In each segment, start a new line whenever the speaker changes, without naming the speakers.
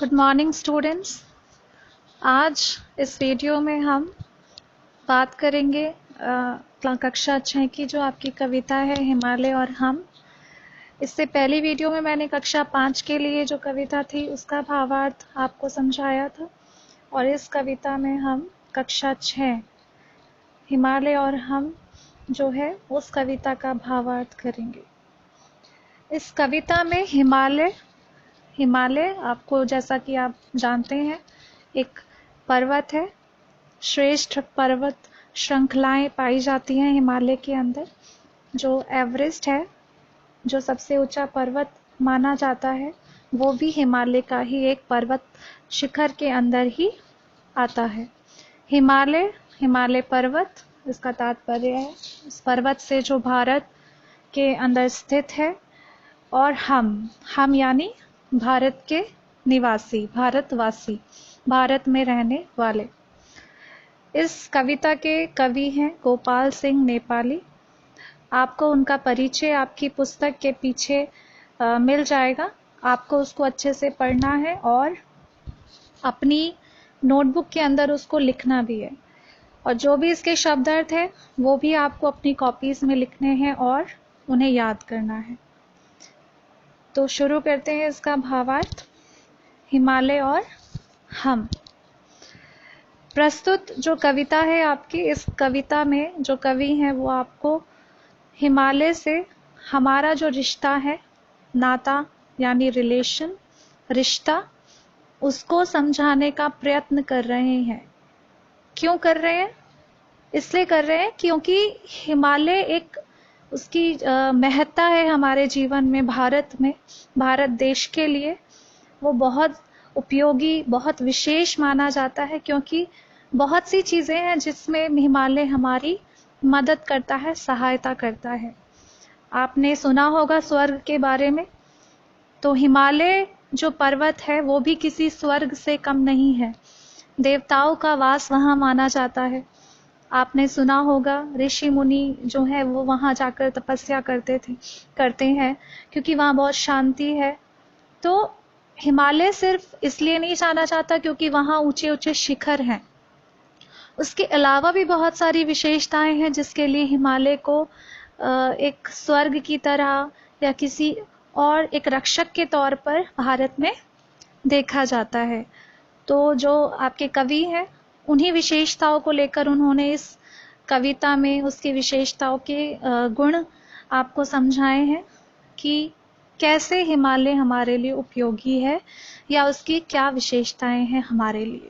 Good morning students. आज इस video में हम बात करेंगे कक्षा 6 की जो आपकी कविता है हिमालय और हम। इससे पहली वीडियो में मैंने कक्षा 5 के लिए जो कविता थी उसका भावार्थ आपको समझाया था और इस कविता में हम कक्षा 6 हिमालय और हम जो है उस कविता का भावार्थ करेंगे। इस कविता में हिमालय आपको, जैसा कि आप जानते हैं, एक पर्वत है। श्रेष्ठ पर्वत श्रृंखलाएं पाई जाती हैं हिमालय के अंदर। जो एवरेस्ट है, जो सबसे ऊंचा पर्वत माना जाता है, वो भी हिमालय का ही एक पर्वत शिखर के अंदर ही आता है। हिमालय पर्वत, इसका तात्पर्य है इस पर्वत से जो भारत के अंदर स्थित है। और हम यानी भारत के निवासी, भारतवासी, भारत में रहने वाले। इस कविता के कवि हैं गोपाल सिंह नेपाली। आपको उनका परिचय आपकी पुस्तक के पीछे मिल जाएगा। आपको उसको अच्छे से पढ़ना है और अपनी नोटबुक के अंदर उसको लिखना भी है। और जो भी इसके शब्दार्थ है वो भी आपको अपनी कॉपीज में लिखने हैं और उन्हें याद करना है। तो शुरू करते हैं इसका भावार्थ। हिमालय और हम। प्रस्तुत जो कविता है आपकी, इस कविता में जो कवि हैं वो आपको हिमालय से हमारा जो रिश्ता है, नाता यानी रिलेशन, रिश्ता, उसको समझाने का प्रयत्न कर रहे हैं। क्यों कर रहे हैं? इसलिए कर रहे हैं क्योंकि हिमालय एक उसकी महत्ता है हमारे जीवन में, भारत देश के लिए वो बहुत उपयोगी, बहुत विशेष माना जाता है, क्योंकि बहुत सी चीजें हैं जिसमें हिमालय हमारी मदद करता है, सहायता करता है। आपने सुना होगा स्वर्ग के बारे में, तो हिमालय जो पर्वत है वो भी किसी स्वर्ग से कम नहीं है। देवताओं का वास वहां माना जाता है। आपने सुना होगा ऋषि मुनि जो है वो वहां जाकर तपस्या करते हैं क्योंकि वहां बहुत शांति है। तो हिमालय सिर्फ इसलिए नहीं जाना जाता क्योंकि वहां ऊंचे ऊंचे शिखर हैं। उसके अलावा भी बहुत सारी विशेषताएं हैं जिसके लिए हिमालय को एक स्वर्ग की तरह या किसी और एक रक्षक के तौर पर भारत में देखा जाता है। तो जो आपके कवि हैं उन्हीं विशेषताओं को लेकर उन्होंने इस कविता में उसकी विशेषताओं के गुण आपको समझाए हैं कि कैसे हिमालय हमारे लिए उपयोगी है या उसकी क्या विशेषताएं हैं हमारे लिए।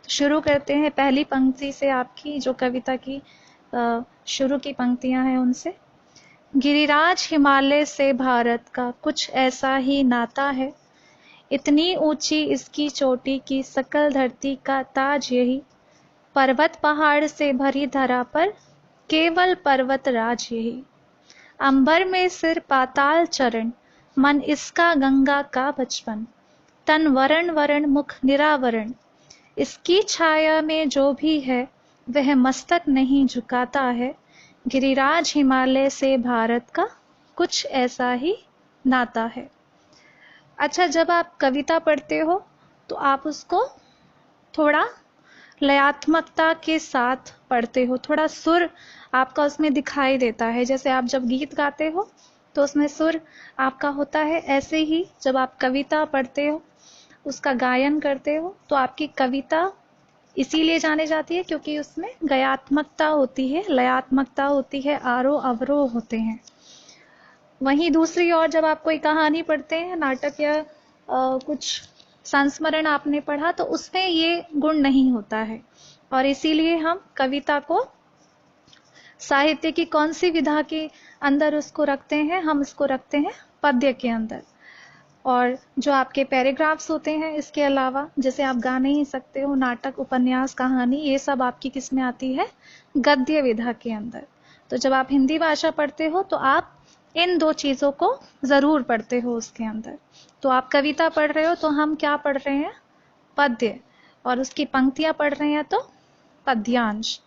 तो शुरू करते हैं पहली पंक्ति से, आपकी जो कविता की शुरू की पंक्तियां हैं उनसे। गिरिराज हिमालय से भारत का कुछ ऐसा ही नाता है, इतनी ऊंची इसकी चोटी की सकल धरती का ताज यही, पर्वत पहाड़ से भरी धरा पर केवल पर्वत राज यही, अंबर में सिर पाताल चरण, मन इसका गंगा का बचपन, तन वरण वरण मुख निरावरण, इसकी छाया में जो भी है वह मस्तक नहीं झुकाता है, गिरिराज हिमालय से भारत का कुछ ऐसा ही नाता है। अच्छा, जब आप कविता पढ़ते हो तो आप उसको थोड़ा लयात्मकता के साथ पढ़ते हो, थोड़ा सुर आपका उसमें दिखाई देता है। जैसे आप जब गीत गाते हो तो उसमें सुर आपका होता है, ऐसे ही जब आप कविता पढ़ते हो, उसका गायन करते हो, तो आपकी कविता इसीलिए जाने जाती है क्योंकि उसमें गयात्मकता होती है, लयात्मकता होती है, आरोह अवरोह होते हैं। वहीं दूसरी ओर जब आप कोई कहानी पढ़ते हैं, नाटक या कुछ संस्मरण आपने पढ़ा, तो उसमें ये गुण नहीं होता है। और इसीलिए हम कविता को साहित्य की कौन सी विधा के अंदर उसको रखते हैं? हम इसको रखते हैं पद्य के अंदर। और जो आपके पैराग्राफ्स होते हैं इसके अलावा, जैसे आप गा नहीं सकते हो, नाटक, उपन्यास, कहानी, ये सब आपकी किस में आती है? गद्य विधा के अंदर। तो जब आप हिंदी भाषा पढ़ते हो तो आप इन दो चीजों को जरूर पढ़ते हो उसके अंदर। तो आप कविता पढ़ रहे हो तो हम क्या पढ़ रहे हैं? पद्य। और उसकी पंक्तियां पढ़ रहे हैं तो पद्यांश।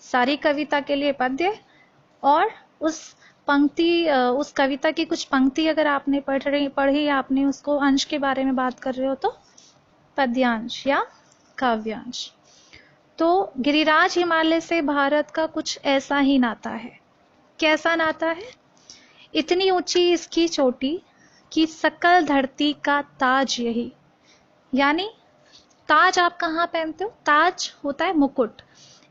सारी कविता के लिए पद्य और उस पंक्ति, उस कविता की कुछ पंक्ति अगर आपने पढ़ी, आपने उसको अंश के बारे में बात कर रहे हो तो पद्यांश या काव्यांश। तो गिरिराज हिमालय से भारत का कुछ ऐसा ही नाता है। कैसा नाता है? इतनी ऊंची इसकी चोटी कि सकल धरती का ताज यही। यानी ताज आप कहाँ पहनते हो? ताज होता है मुकुट।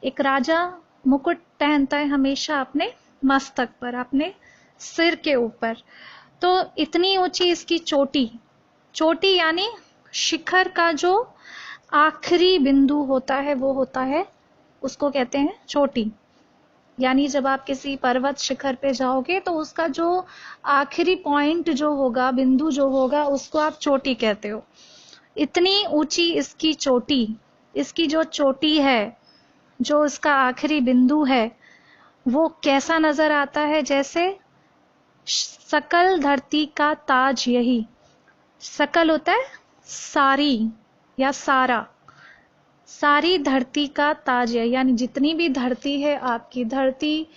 एक राजा मुकुट पहनता है हमेशा अपने मस्तक पर, अपने सिर के ऊपर। तो इतनी ऊंची इसकी चोटी, चोटी यानी शिखर का जो आखिरी बिंदु होता है वो होता है, उसको कहते हैं चोटी। यानी जब आप किसी पर्वत शिखर पे जाओगे तो उसका जो आखिरी पॉइंट जो होगा, बिंदु जो होगा, उसको आप चोटी कहते हो। इतनी ऊंची इसकी चोटी, इसकी जो चोटी है, जो इसका आखिरी बिंदु है, वो कैसा नजर आता है? जैसे सकल धरती का ताज यही। सकल होता है सारी या सारा, सारी धरती का ताज है, यानी जितनी भी धरती है, आपकी धरती,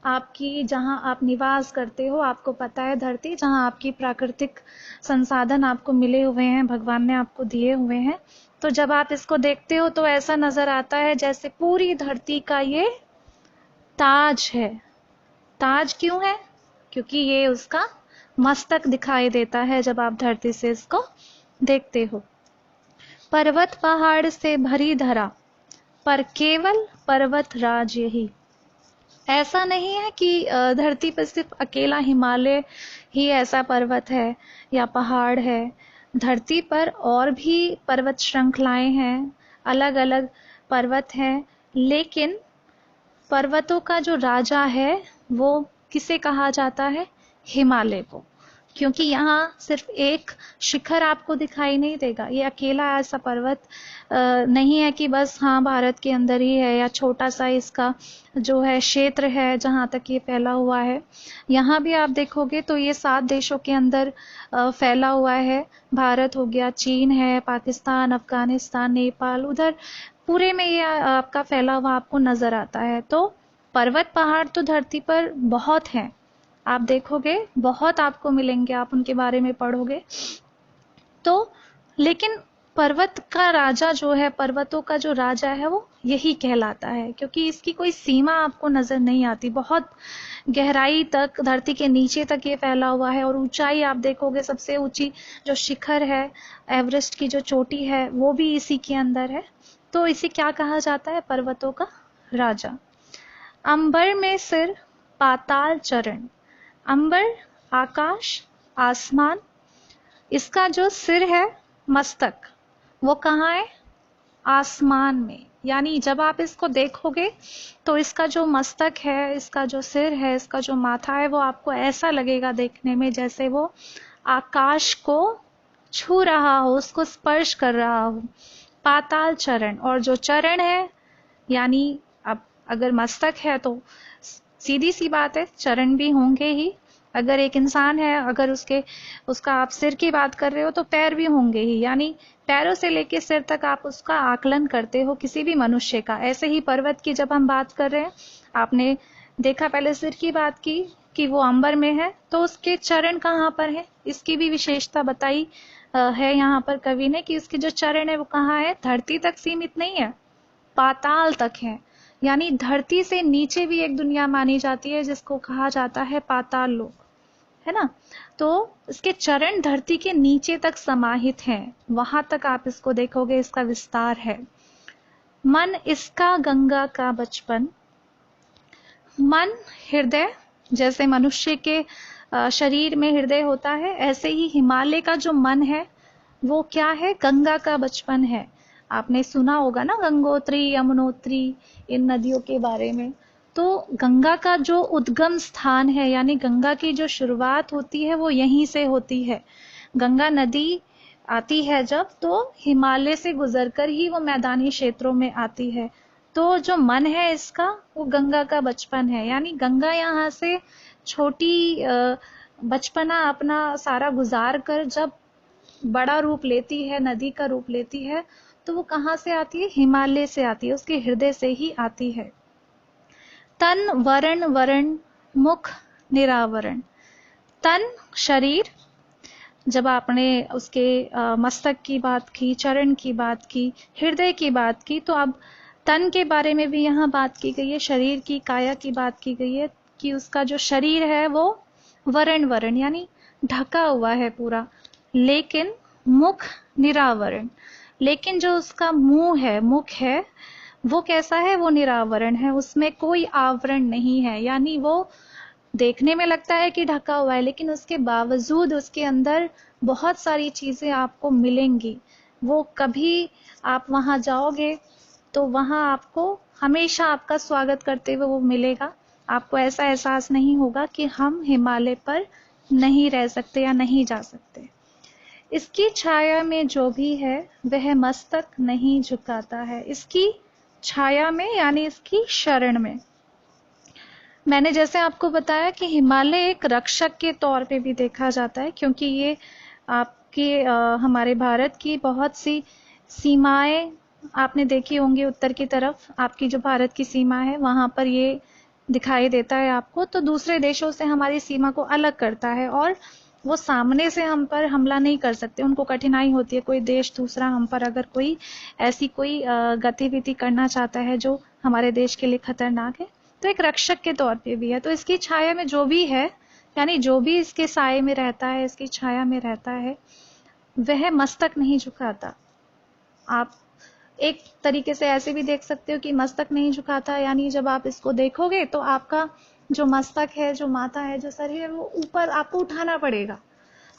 आपकी जहां आप निवास करते हो, आपको पता है धरती जहां आपकी प्राकृतिक संसाधन आपको मिले हुए हैं, भगवान ने आपको दिए हुए हैं। तो जब आप इसको देखते हो तो ऐसा नजर आता है जैसे पूरी धरती का ये ताज है। ताज क्यों है? क्योंकि ये उसका मस्तक दिखाई देता है जब आप धरती से इसको देखते हो। पर्वत पहाड़ से भरी धरा, पर केवल पर्वत राज यही। ऐसा नहीं है कि धरती पर सिर्फ अकेला हिमालय ही ऐसा पर्वत है या पहाड़ है। धरती पर और भी पर्वत श्रृंखलाएं हैं, अलग अलग पर्वत हैं, लेकिन पर्वतों का जो राजा है वो किसे कहा जाता है? हिमालय को। क्योंकि यहाँ सिर्फ एक शिखर आपको दिखाई नहीं देगा, ये अकेला ऐसा पर्वत नहीं है कि बस हाँ भारत के अंदर ही है या छोटा सा इसका जो है क्षेत्र है जहाँ तक ये फैला हुआ है। यहाँ भी आप देखोगे तो ये 7 देशों के अंदर फैला हुआ है। भारत हो गया, चीन है, पाकिस्तान, अफगानिस्तान, नेपाल, उधर पूरे में ये आपका फैला हुआ आपको नजर आता है। तो पर्वत पहाड़ तो धरती पर बहुत हैं, आप देखोगे बहुत आपको मिलेंगे, आप उनके बारे में पढ़ोगे तो। लेकिन पर्वत का राजा जो है, पर्वतों का जो राजा है वो यही कहलाता है, क्योंकि इसकी कोई सीमा आपको नजर नहीं आती। बहुत गहराई तक, धरती के नीचे तक ये फैला हुआ है। और ऊंचाई आप देखोगे, सबसे ऊंची जो शिखर है, एवरेस्ट की जो चोटी है, वो भी इसी के अंदर है। तो इसे क्या कहा जाता है? पर्वतों का राजा। अंबर में सिर, पाताल चरण। अंबर आकाश, आसमान, इसका जो सिर है, मस्तक, वो कहाँ है? आसमान में। यानी जब आप इसको देखोगे तो इसका जो मस्तक है, इसका जो सिर है, इसका जो माथा है, वो आपको ऐसा लगेगा देखने में जैसे वो आकाश को छू रहा हो, उसको स्पर्श कर रहा हो। पाताल चरण, और जो चरण है, यानी अब अगर मस्तक है तो सीधी सी बात है चरण भी होंगे ही। अगर एक इंसान है, अगर उसका आप सिर की बात कर रहे हो तो पैर भी होंगे ही। यानी पैरों से लेके सिर तक आप उसका आकलन करते हो किसी भी मनुष्य का। ऐसे ही पर्वत की जब हम बात कर रहे हैं, आपने देखा पहले सिर की बात की कि वो अंबर में है, तो उसके चरण कहाँ पर है, इसकी भी विशेषता बताई है यहाँ पर कवि ने कि उसके जो चरण है वो कहाँ है? धरती तक सीमित नहीं है, पाताल तक है। यानी धरती से नीचे भी एक दुनिया मानी जाती है जिसको कहा जाता है पाताल लोक, है ना। तो इसके चरण धरती के नीचे तक समाहित हैं, वहां तक आप इसको देखोगे, इसका विस्तार है। मन इसका गंगा का बचपन। मन, हृदय, जैसे मनुष्य के शरीर में हृदय होता है, ऐसे ही हिमालय का जो मन है वो क्या है? गंगा का बचपन है। आपने सुना होगा ना गंगोत्री, यमुनोत्री, इन नदियों के बारे में। तो गंगा का जो उद्गम स्थान है, यानी गंगा की जो शुरुआत होती है वो यहीं से होती है। गंगा नदी आती है जब, तो हिमालय से गुजरकर ही वो मैदानी क्षेत्रों में आती है। तो जो मन है इसका, वो गंगा का बचपन है। यानी गंगा यहाँ से छोटी बचपना अपना सारा गुजार कर जब बड़ा रूप लेती है, नदी का रूप लेती है, तो वो कहाँ से आती है? हिमालय से आती है, उसके हृदय से ही आती है। तन वरण वरण, मुख निरावरण। तन शरीर, जब आपने उसके मस्तक की बात की, चरण की बात की, हृदय की बात की, तो अब तन के बारे में भी यहाँ बात की गई है, शरीर की, काया की बात की गई है कि उसका जो शरीर है वो वरण यानी ढका हुआ है पूरा, लेकिन मुख निरावरण। लेकिन जो उसका मुंह है, मुख है, वो कैसा है? वो निरावरण है, उसमें कोई आवरण नहीं है, यानी वो देखने में लगता है कि ढका हुआ है, लेकिन उसके बावजूद उसके अंदर बहुत सारी चीजें आपको मिलेंगी। वो कभी आप वहां जाओगे तो वहां आपको हमेशा आपका स्वागत करते हुए वो मिलेगा। आपको ऐसा एहसास नहीं होगा कि हम हिमालय पर नहीं रह सकते या नहीं जा सकते। इसकी छाया में जो भी है वह मस्तक नहीं झुकाता है। इसकी छाया में यानी इसकी शरण में। मैंने जैसे आपको बताया कि हिमालय एक रक्षक के तौर पे भी देखा जाता है, क्योंकि ये आपके हमारे भारत की बहुत सी सीमाएं आपने देखी होंगी। उत्तर की तरफ आपकी जो भारत की सीमा है वहां पर ये दिखाई देता है आपको, तो दूसरे देशों से हमारी सीमा को अलग करता है और वो सामने से हम पर हमला नहीं कर सकते। उनको कठिनाई होती है, कोई देश दूसरा हम पर अगर कोई ऐसी कोई गतिविधि करना चाहता है जो हमारे देश के लिए खतरनाक है, तो एक रक्षक के तौर पे भी है। तो इसकी छाया में जो भी है, यानी जो भी इसके साए में रहता है, इसकी छाया में रहता है, वह मस्तक नहीं झुकाता। आप एक तरीके से ऐसे भी देख सकते हो कि मस्तक नहीं झुकाता, यानी जब आप इसको देखोगे तो आपका जो मस्तक है, जो माथा है, जो शरीर है, वो ऊपर आपको उठाना पड़ेगा।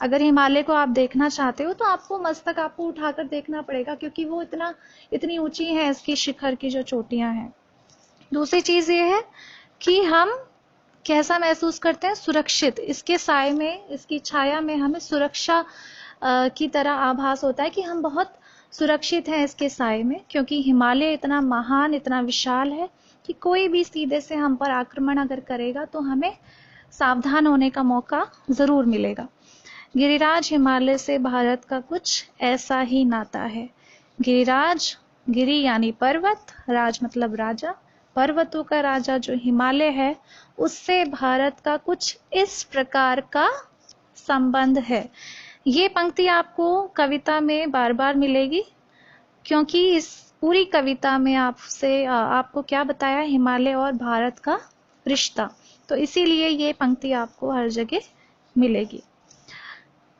अगर हिमालय को आप देखना चाहते हो तो आपको मस्तक आपको उठाकर देखना पड़ेगा, क्योंकि वो इतनी ऊंची है इसकी शिखर की जो चोटियां हैं। दूसरी चीज ये है कि हम कैसा महसूस करते हैं? सुरक्षित। इसके साए में, इसकी छाया में हमें सुरक्षा की तरह आभास होता है कि हम बहुत सुरक्षित हैं इसके साए में, क्योंकि हिमालय इतना महान, इतना विशाल है कि कोई भी सीधे से हम पर आक्रमण अगर करेगा तो हमें सावधान होने का मौका जरूर मिलेगा। गिरिराज हिमालय से भारत का कुछ ऐसा ही नाता है। गिरिराज, गिरि यानी पर्वत, राज मतलब राजा, पर्वतों का राजा जो हिमालय है, उससे भारत का कुछ इस प्रकार का संबंध है। ये पंक्ति आपको कविता में बार बार मिलेगी, क्योंकि इस पूरी कविता में आपको क्या बताया? हिमालय और भारत का रिश्ता। तो इसीलिए ये पंक्ति आपको हर जगह मिलेगी।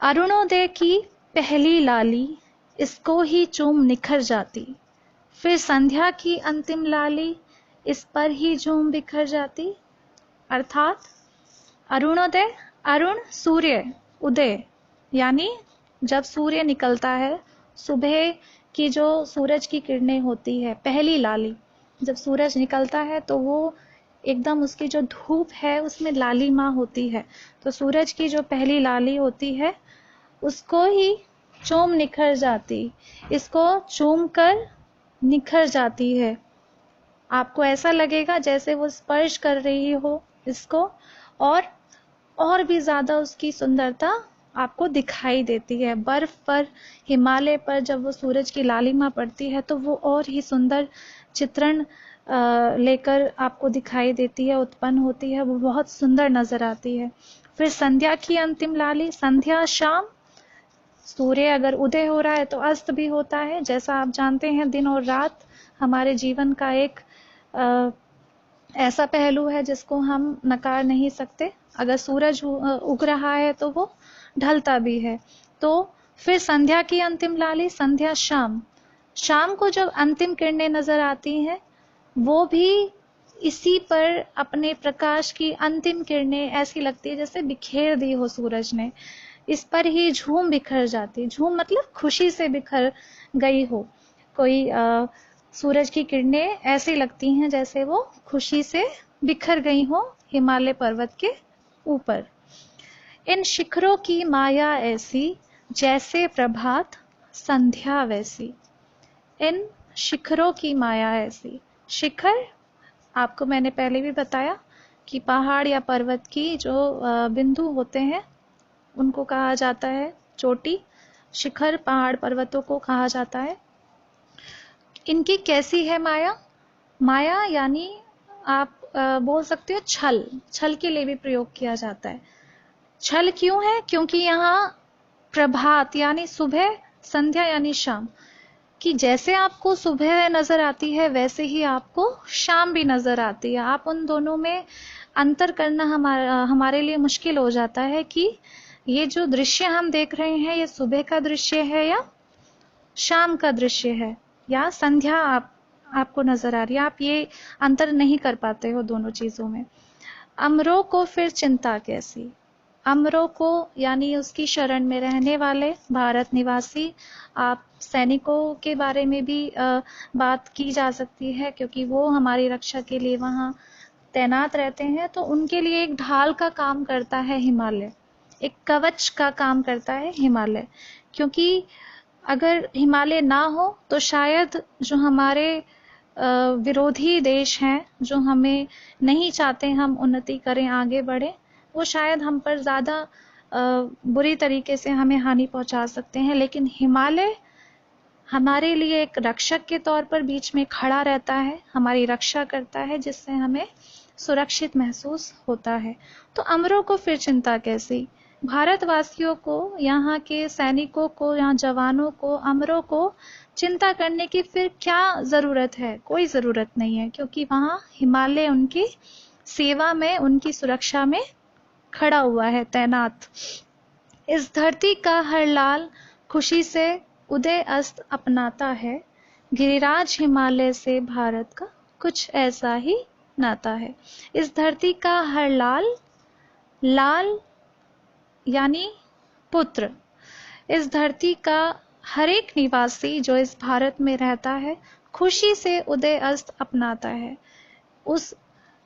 अरुणोदय की पहली लाली इसको ही चूम निखर जाती, फिर संध्या की अंतिम लाली इस पर ही झूम बिखर जाती। अर्थात अरुणोदय, अरुण सूर्य, उदय यानी जब सूर्य निकलता है, सुबह की जो सूरज की किरणें होती है, पहली लाली जब सूरज निकलता है तो वो एकदम, उसकी जो धूप है उसमें लालिमा होती है। तो सूरज की जो पहली लाली होती है उसको ही चूम निखर जाती, इसको चूम कर निखर जाती है। आपको ऐसा लगेगा जैसे वो स्पर्श कर रही हो इसको, और भी ज्यादा उसकी सुंदरता आपको दिखाई देती है। बर्फ पर, हिमालय पर जब वो सूरज की लालिमा पड़ती है तो वो और ही सुंदर चित्रण लेकर आपको दिखाई देती है, उत्पन्न होती है, वो बहुत सुंदर नजर आती है। फिर संध्या की अंतिम लाली, संध्या शाम, सूर्य अगर उदय हो रहा है तो अस्त भी होता है। जैसा आप जानते हैं, दिन और रात हमारे जीवन का एक ऐसा पहलू है जिसको हम नकार नहीं सकते। अगर सूरज उग रहा है तो वो ढलता भी है। तो फिर संध्या की अंतिम लाली, संध्या शाम, शाम को जब अंतिम किरणें नजर आती हैं, वो भी इसी पर अपने प्रकाश की अंतिम किरणें ऐसी लगती है जैसे बिखेर दी हो सूरज ने, इस पर ही झूम बिखर जाती। झूम मतलब खुशी से बिखर गई हो कोई सूरज की किरणें ऐसी लगती हैं जैसे वो खुशी से बिखर गई हो हिमालय पर्वत के ऊपर। इन शिखरों की माया ऐसी जैसे प्रभात संध्या वैसी। इन शिखरों की माया ऐसी। शिखर आपको मैंने पहले भी बताया कि पहाड़ या पर्वत की जो बिंदु होते हैं उनको कहा जाता है चोटी। शिखर पहाड़ पर्वतों को कहा जाता है। इनकी कैसी है माया? माया यानी आप बोल सकते हो छल, छल के लिए भी प्रयोग किया जाता है। छल क्यों है? क्योंकि यहाँ प्रभात यानी सुबह, संध्या यानी शाम, कि जैसे आपको सुबह नजर आती है वैसे ही आपको शाम भी नजर आती है। आप उन दोनों में अंतर करना हमारे लिए मुश्किल हो जाता है कि ये जो दृश्य हम देख रहे हैं ये सुबह का दृश्य है या शाम का दृश्य है या संध्या आपको नजर आ रही है। आप ये अंतर नहीं कर पाते हो दोनों चीजों में। अमरों को फिर चिंता कैसी? अमरों को यानी उसकी शरण में रहने वाले भारत निवासी, आप सैनिकों के बारे में भी बात की जा सकती है क्योंकि वो हमारी रक्षा के लिए वहां तैनात रहते हैं। तो उनके लिए एक ढाल का काम करता है हिमालय, एक कवच का काम करता है हिमालय, क्योंकि अगर हिमालय ना हो तो शायद जो हमारे विरोधी देश हैं, जो हमें नहीं चाहते हम उन्नति करें, आगे बढ़े, वो शायद हम पर ज़्यादा बुरी तरीके से हमें हानि पहुंचा सकते हैं। लेकिन हिमालय हमारे लिए एक रक्षक के तौर पर बीच में खड़ा रहता है, हमारी रक्षा करता है, जिससे हमें सुरक्षित महसूस होता है। तो अमरों को फिर चिंता कैसी? भारतवासियों को, यहाँ के सैनिकों को, यहाँ जवानों को, अमरों को चिंता करने की फिर क्या जरूरत है? कोई जरूरत नहीं है, क्योंकि वहां हिमालय उनकी सेवा में, उनकी सुरक्षा में खड़ा हुआ है, तैनात। इस धरती का हर लाल खुशी से उदय अस्त अपनाता है, गिरिराज हिमालय से भारत का कुछ ऐसा ही नाता है। इस धरती का हर लाल, लाल यानी पुत्र, इस धरती का हर एक निवासी जो इस भारत में रहता है खुशी से उदय अस्त अपनाता है। उस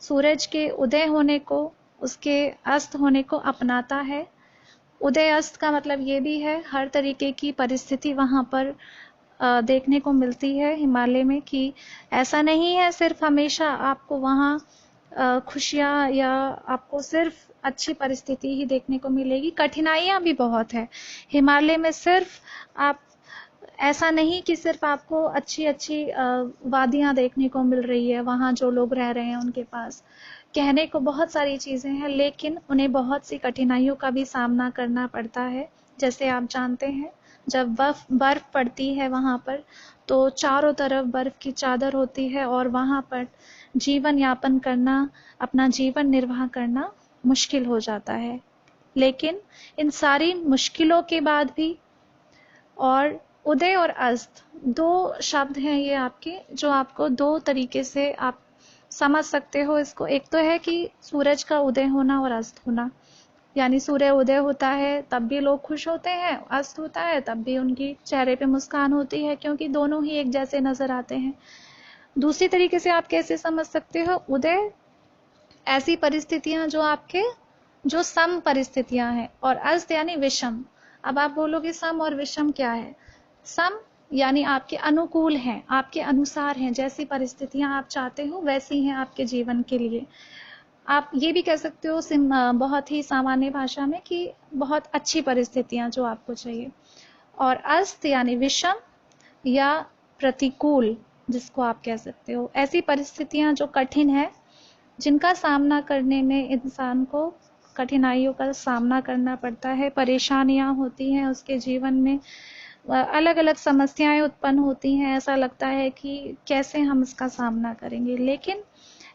सूरज के उदय होने को, उसके अस्त होने को अपनाता है। उदय अस्त का मतलब ये भी है हर तरीके की परिस्थिति वहां पर देखने को मिलती है हिमालय में, कि ऐसा नहीं है सिर्फ हमेशा आपको वहां खुशियां या आपको सिर्फ अच्छी परिस्थिति ही देखने को मिलेगी। कठिनाइयां भी बहुत है हिमालय में। सिर्फ आप, ऐसा नहीं कि सिर्फ आपको अच्छी अच्छी वादियां देखने को मिल रही है, वहां जो लोग रह रहे हैं उनके पास कहने को बहुत सारी चीजें हैं, लेकिन उन्हें बहुत सी कठिनाइयों का भी सामना करना पड़ता है। जैसे आप जानते हैं, जब बर्फ पड़ती है वहां पर तो चारों तरफ बर्फ की चादर होती है और वहां पर जीवन यापन करना, अपना जीवन निर्वाह करना मुश्किल हो जाता है। लेकिन इन सारी मुश्किलों के बाद भी, और उदय और अस्त दो शब्द हैं ये आपके, जो आपको दो तरीके से आप समझ सकते हो इसको। एक तो है कि सूरज का उदय होना और अस्त होना, यानी सूर्य उदय होता है तब भी लोग खुश होते हैं, अस्त होता है तब भी उनकी चेहरे पे मुस्कान होती है, क्योंकि दोनों ही एक जैसे नजर आते हैं। दूसरी तरीके से आप कैसे समझ सकते हो? उदय ऐसी परिस्थितियां जो आपके, जो सम परिस्थितियां हैं, और अस्त यानी विषम। अब आप बोलोगे सम और विषम क्या है? सम यानी आपके अनुकूल हैं, आपके अनुसार हैं, जैसी परिस्थितियां आप चाहते हो वैसी हैं आपके जीवन के लिए। आप ये भी कह सकते हो बहुत ही सामान्य भाषा में कि बहुत अच्छी परिस्थितियां जो आपको चाहिए। और अस्त यानी विषम या प्रतिकूल, जिसको आप कह सकते हो, ऐसी परिस्थितियां जो कठिन है, जिनका सामना करने में इंसान को कठिनाइयों का सामना करना पड़ता है, परेशानियां होती हैं उसके जीवन में, अलग अलग समस्याएं उत्पन्न होती हैं, ऐसा लगता है कि कैसे हम इसका सामना करेंगे। लेकिन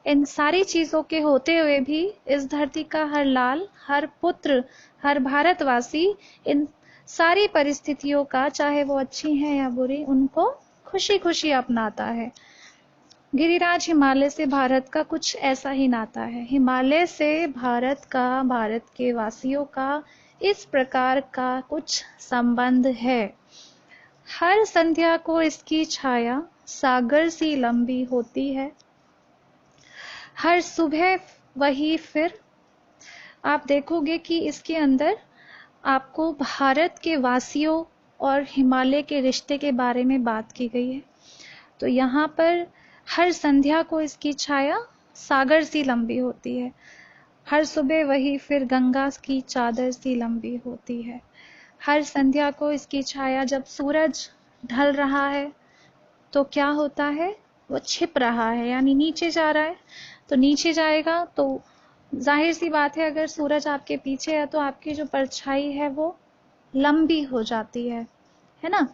इन सारी चीजों के होते हुए भी इस धरती का हर लाल, हर पुत्र, हर भारतवासी इन सारी परिस्थितियों का, चाहे वो अच्छी हैं या बुरी, उनको खुशी खुशी अपनाता है। गिरिराज हिमालय से भारत का कुछ ऐसा ही नाता है। हिमालय से भारत का, भारत के वासियों का इस प्रकार का कुछ संबंध है। हर संध्या को इसकी छाया सागर सी लंबी होती है, हर सुबह वही फिर। आप देखोगे कि इसके अंदर आपको भारत के वासियों और हिमालय के रिश्ते के बारे में बात की गई है। तो यहाँ पर हर संध्या को इसकी छाया सागर सी लंबी होती है, हर सुबह वही फिर गंगा की चादर सी लंबी होती है। हर संध्या को इसकी छाया, जब सूरज ढल रहा है तो क्या होता है? वो छिप रहा है, यानी नीचे जा रहा है। तो नीचे जाएगा तो जाहिर सी बात है, अगर सूरज आपके पीछे है तो आपकी जो परछाई है वो लंबी हो जाती है ना।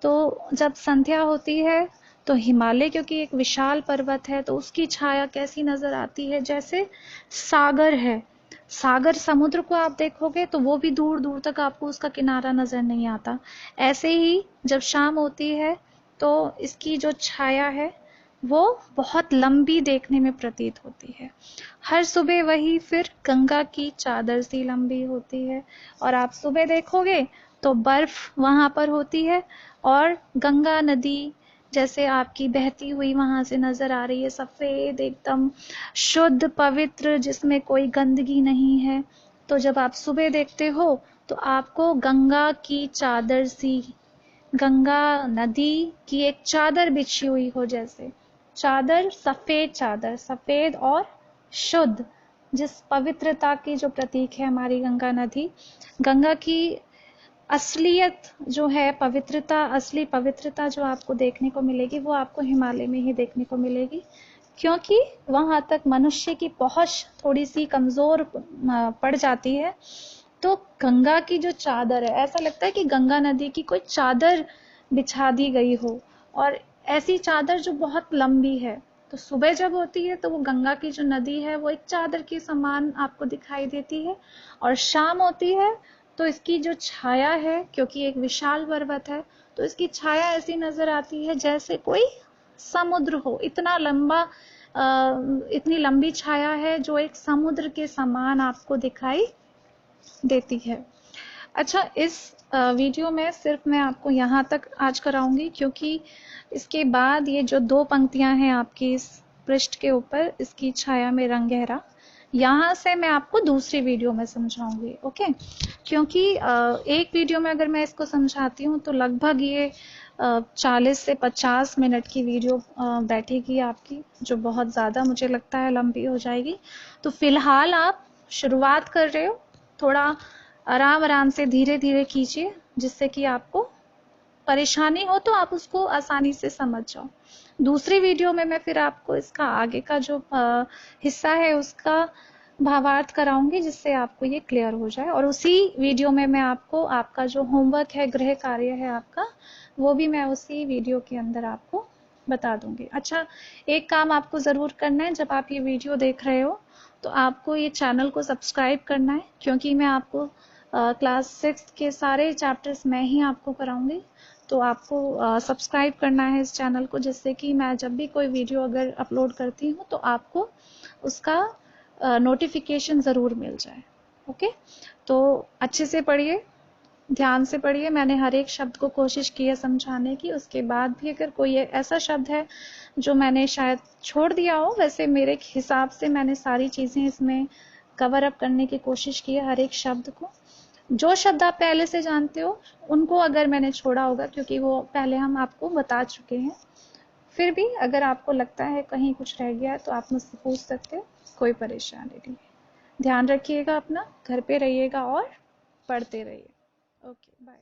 तो जब संध्या होती है तो हिमालय, क्योंकि एक विशाल पर्वत है, तो उसकी छाया कैसी नजर आती है, जैसे सागर है। सागर समुद्र को आप देखोगे तो वो भी दूर दूर तक आपको उसका किनारा नजर नहीं आता। ऐसे ही जब शाम होती है तो इसकी जो छाया है वो बहुत लंबी देखने में प्रतीत होती है। हर सुबह वही फिर गंगा की चादर सी लंबी होती है, और आप सुबह देखोगे तो बर्फ वहां पर होती है, और गंगा नदी जैसे आपकी बहती हुई वहां से नजर आ रही है, सफेद एकदम शुद्ध पवित्र, जिसमें कोई गंदगी नहीं है। तो जब आप सुबह देखते हो तो आपको गंगा की चादर सी, गंगा नदी की एक चादर बिछी हुई हो, जैसे चादर, सफेद चादर, सफेद और शुद्ध, जिस पवित्रता की जो प्रतीक है हमारी गंगा नदी। गंगा की असलियत जो है, पवित्रता, असली पवित्रता जो आपको देखने को मिलेगी वो आपको हिमालय में ही देखने को मिलेगी, क्योंकि वहां तक मनुष्य की पहुंच थोड़ी सी कमजोर पड़ जाती है। तो गंगा की जो चादर है, ऐसा लगता है कि गंगा नदी की कोई चादर बिछा दी गई हो, और ऐसी चादर जो बहुत लंबी है। तो सुबह जब होती है तो वो गंगा की जो नदी है वो एक चादर के समान आपको दिखाई देती है, और शाम होती है तो इसकी जो छाया है, क्योंकि एक विशाल पर्वत है, तो इसकी छाया ऐसी नजर आती है जैसे कोई समुद्र हो। इतना लंबा, इतनी लंबी छाया है जो एक समुद्र के समान आपको दिखाई देती है। अच्छा, इस वीडियो में सिर्फ मैं आपको यहाँ तक आज कराऊंगी, क्योंकि इसके बाद ये जो 2 पंक्तियां हैं आपकी इस पृष्ठ के ऊपर, इसकी छाया में रंग गहरा, यहाँ से मैं आपको दूसरी वीडियो में समझाऊंगी। ओके, क्योंकि एक वीडियो में अगर मैं इसको समझाती हूँ तो लगभग ये 40 से 50 मिनट की वीडियो बैठेगी आपकी, जो बहुत ज़्यादा मुझे लगता है लंबी हो जाएगी। तो फिलहाल आप शुरुआत कर रहे हो, थोड़ा आराम आराम से धीरे धीरे कीजिए, जिससे कि आपको परेशानी हो तो आप उसको आसानी से समझ जाओ। दूसरी वीडियो में मैं फिर आपको इसका आगे का जो हिस्सा है उसका भावार्थ कराऊंगी, जिससे आपको ये क्लियर हो जाए। और उसी वीडियो में मैं आपको आपका जो होमवर्क है, गृह कार्य है आपका, वो भी मैं उसी वीडियो के अंदर आपको बता दूंगी। अच्छा, एक काम आपको ज़रूर करना है, जब आप ये वीडियो देख रहे हो तो आपको ये चैनल को सब्सक्राइब करना है, क्योंकि मैं आपको क्लास 6 के सारे चैप्टर्स मैं ही आपको कराऊंगी। तो आपको सब्सक्राइब करना है इस चैनल को, जिससे कि मैं जब भी कोई वीडियो अगर अपलोड करती हूँ तो आपको उसका नोटिफिकेशन ज़रूर मिल जाए। ओके, तो अच्छे से पढ़िए, ध्यान से पढ़िए। मैंने हर एक शब्द को कोशिश की है समझाने की, उसके बाद भी अगर कोई ऐसा शब्द है जो मैंने शायद छोड़ दिया हो, वैसे मेरे हिसाब से मैंने सारी चीज़ें इसमें कवर अप करने की कोशिश की है, हर एक शब्द को। जो शब्द आप पहले से जानते हो उनको अगर मैंने छोड़ा होगा, क्योंकि वो पहले हम आपको बता चुके हैं। फिर भी अगर आपको लगता है कहीं कुछ रह गया तो आप मुझसे पूछ सकते हो, कोई परेशानी नहीं। ध्यान रखिएगा अपना, घर पे रहिएगा और पढ़ते रहिए। Okay, bye.